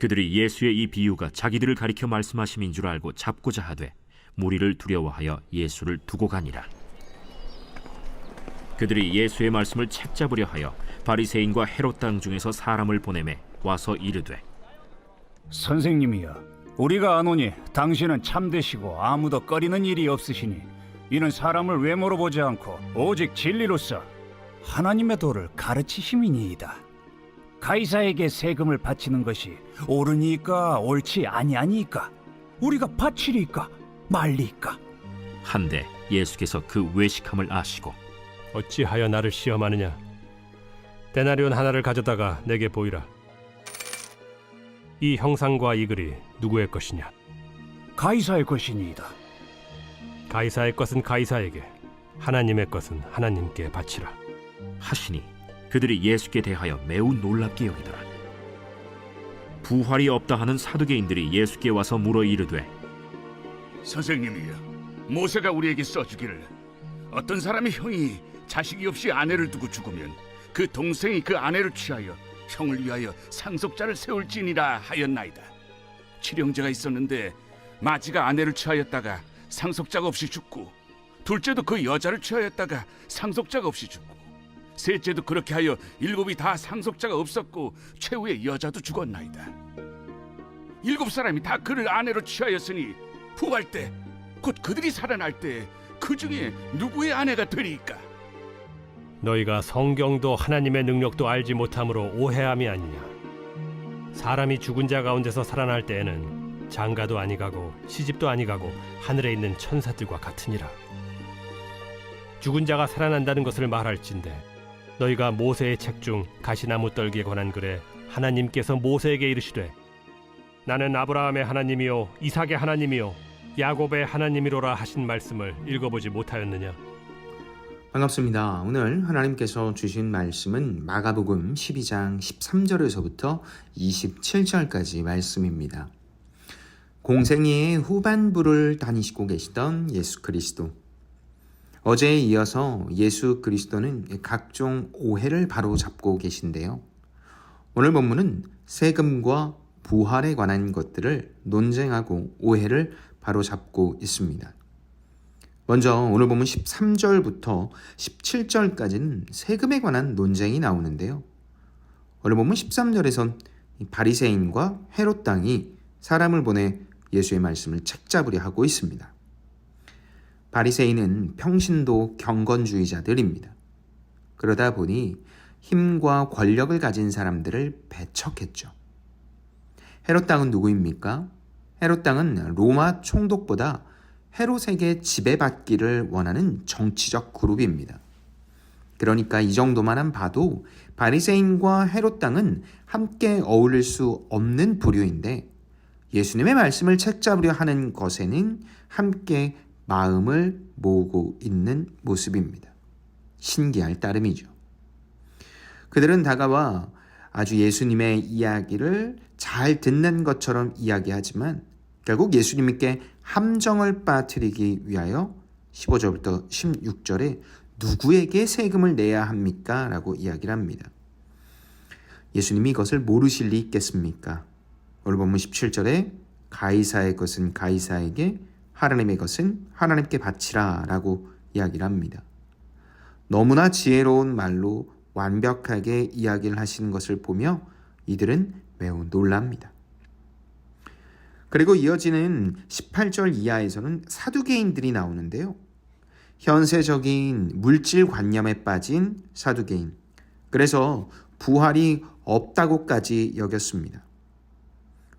그들이 예수의 이 비유가 자기들을 가리켜 말씀하심인 줄 알고 잡고자 하되 무리를 두려워하여 예수를 두고 가니라. 그들이 예수의 말씀을 책잡으려 하여 바리새인과 헤롯 당 중에서 사람을 보내매 와서 이르되, 선생님이여, 우리가 아노니 당신은 참되시고 아무도 꺼리는 일이 없으시니 이는 사람을 외모로 보지 않고 오직 진리로서 하나님의 도를 가르치심이니이다. 가이사에게 세금을 바치는 것이 옳으니까 옳지 아니하니까? 우리가 바치리까 말리까? 한데 예수께서 그 외식함을 아시고 어찌하여 나를 시험하느냐? 데나리온 하나를 가져다가 내게 보이라. 이 형상과 이 글이 누구의 것이냐? 가이사의 것이니이다. 가이사의 것은 가이사에게, 하나님의 것은 하나님께 바치라. 하시니 그들이 예수께 대하여 매우 놀랍게 여기더라. 부활이 없다 하는 사두개인들이 예수께 와서 물어 이르되, 선생님이여, 모세가 우리에게 써주기를 어떤 사람의 형이 자식이 없이 아내를 두고 죽으면 그 동생이 그 아내를 취하여 형을 위하여 상속자를 세울지니라 하였나이다. 칠형제가 있었는데 마지가 아내를 취하였다가 상속자가 없이 죽고, 둘째도 그 여자를 취하였다가 상속자가 없이 죽고, 셋째도 그렇게 하여 일곱이 다 상속자가 없었고 최후의 여자도 죽었나이다. 일곱 사람이 다 그를 아내로 취하였으니 부활 때 곧 그들이 살아날 때 그 중에 누구의 아내가 되리까? 너희가 성경도 하나님의 능력도 알지 못함으로 오해함이 아니냐? 사람이 죽은 자 가운데서 살아날 때에는 장가도 아니가고 시집도 아니가고 하늘에 있는 천사들과 같으니라. 죽은 자가 살아난다는 것을 말할진대 너희가 모세의 책 중 가시나무 떨기에 관한 글에 하나님께서 모세에게 이르시되 나는 아브라함의 하나님이요 이삭의 하나님이요 야곱의 하나님이로라 하신 말씀을 읽어보지 못하였느냐? 반갑습니다. 오늘 하나님께서 주신 말씀은 마가복음 12장 13절에서부터 27절까지 말씀입니다. 공생애의 후반부를 다니시고 계시던 예수 그리스도. 어제에 이어서 예수 그리스도는 각종 오해를 바로잡고 계신데요. 오늘 본문은 세금과 부활에 관한 것들을 논쟁하고 오해를 바로잡고 있습니다. 먼저 오늘 본문 13절부터 17절까지는 세금에 관한 논쟁이 나오는데요. 오늘 본문 13절에선 바리새인과 헤롯 당이 사람을 보내 예수의 말씀을 책잡으려 하고 있습니다. 바리새인은 평신도 경건주의자들입니다. 그러다 보니 힘과 권력을 가진 사람들을 배척했죠. 헤롯 당은 누구입니까? 헤롯 당은 로마 총독보다 헤롯에게 지배받기를 원하는 정치적 그룹입니다. 그러니까 이 정도만 봐도 바리새인과 헤롯 당은 함께 어울릴 수 없는 부류인데 예수님의 말씀을 책잡으려 하는 것에는 함께 마음을 모으고 있는 모습입니다. 신기할 따름이죠. 그들은 다가와 아주 예수님의 이야기를 잘 듣는 것처럼 이야기하지만 결국 예수님께 함정을 빠뜨리기 위하여 15절부터 16절에 누구에게 세금을 내야 합니까? 라고 이야기를 합니다. 예수님이 이것을 모르실 리 있겠습니까? 오늘 본문 17절에 가이사의 것은 가이사에게 하나님의 것은 하나님께 바치라 라고 이야기를 합니다. 너무나 지혜로운 말로 완벽하게 이야기를 하시는 것을 보며 이들은 매우 놀랍니다. 그리고 이어지는 18절 이하에서는 사두개인들이 나오는데요. 현세적인 물질관념에 빠진 사두개인. 그래서 부활이 없다고까지 여겼습니다.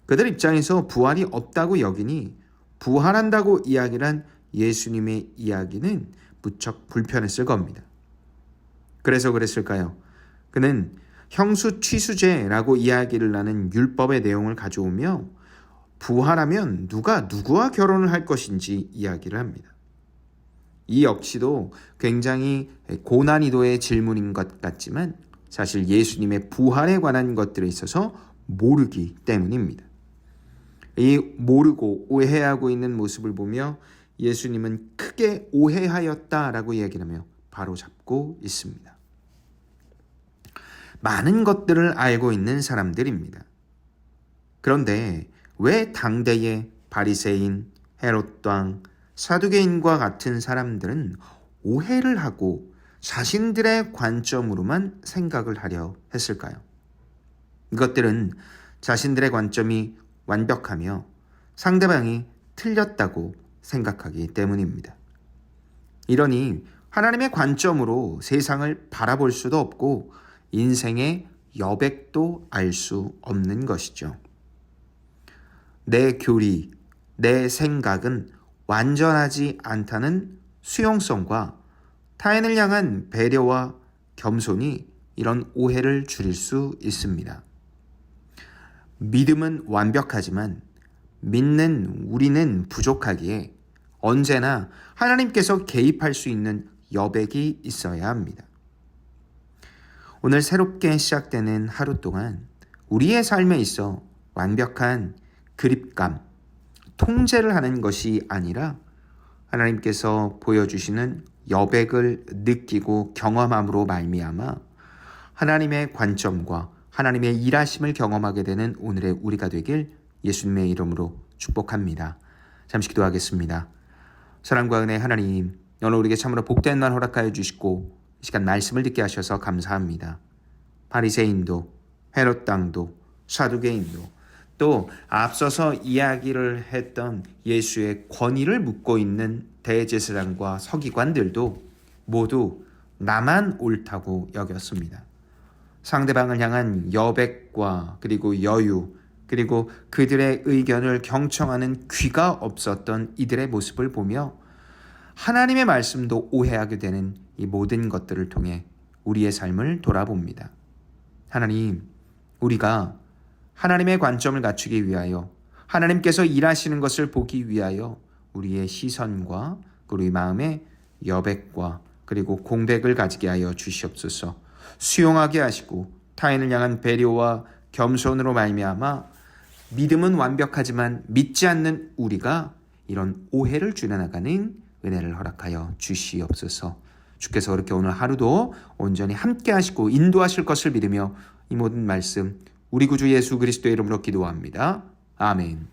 그들 입장에서 부활이 없다고 여기니 부활한다고 이야기를 한 예수님의 이야기는 무척 불편했을 겁니다. 그래서 그랬을까요? 그는 형수취수제라고 이야기를 하는 율법의 내용을 가져오며 부활하면 누가 누구와 결혼을 할 것인지 이야기를 합니다. 이 역시도 굉장히 고난이도의 질문인 것 같지만 사실 예수님의 부활에 관한 것들에 있어서 모르기 때문입니다. 이 모르고 오해하고 있는 모습을 보며 예수님은 크게 오해하였다라고 이야기를 하며 바로잡고 있습니다. 많은 것들을 알고 있는 사람들입니다. 그런데 왜 당대의 바리새인, 헤롯 왕, 사두개인과 같은 사람들은 오해를 하고 자신들의 관점으로만 생각을 하려 했을까요? 이것들은 자신들의 관점이 완벽하며 상대방이 틀렸다고 생각하기 때문입니다. 이러니 하나님의 관점으로 세상을 바라볼 수도 없고 인생의 여백도 알 수 없는 것이죠. 내 교리, 내 생각은 완전하지 않다는 수용성과 타인을 향한 배려와 겸손이 이런 오해를 줄일 수 있습니다. 믿음은 완벽하지만 믿는 우리는 부족하기에 언제나 하나님께서 개입할 수 있는 여백이 있어야 합니다. 오늘 새롭게 시작되는 하루 동안 우리의 삶에 있어 완벽한 그립감, 통제를 하는 것이 아니라 하나님께서 보여주시는 여백을 느끼고 경험함으로 말미암아 하나님의 관점과 하나님의 일하심을 경험하게 되는 오늘의 우리가 되길 예수님의 이름으로 축복합니다. 잠시 기도하겠습니다. 사랑과 은혜 하나님, 오늘 우리에게 참으로 복된 날 허락하여 주시고 이 시간 말씀을 듣게 하셔서 감사합니다. 바리새인도 헤롯 당도 사두개인도 또 앞서서 이야기를 했던 예수의 권위를 묻고 있는 대제사장과 서기관들도 모두 나만 옳다고 여겼습니다. 상대방을 향한 여백과 그리고 여유 그리고 그들의 의견을 경청하는 귀가 없었던 이들의 모습을 보며 하나님의 말씀도 오해하게 되는 이 모든 것들을 통해 우리의 삶을 돌아봅니다. 하나님, 우리가 하나님의 관점을 갖추기 위하여 하나님께서 일하시는 것을 보기 위하여 우리의 시선과 우리 마음의 여백과 그리고 공백을 가지게 하여 주시옵소서. 수용하게 하시고 타인을 향한 배려와 겸손으로 말미암아 믿음은 완벽하지만 믿지 않는 우리가 이런 오해를 줄여나가는 은혜를 허락하여 주시옵소서. 주께서 그렇게 오늘 하루도 온전히 함께 하시고 인도하실 것을 믿으며 이 모든 말씀 우리 구주 예수 그리스도의 이름으로 기도합니다. 아멘.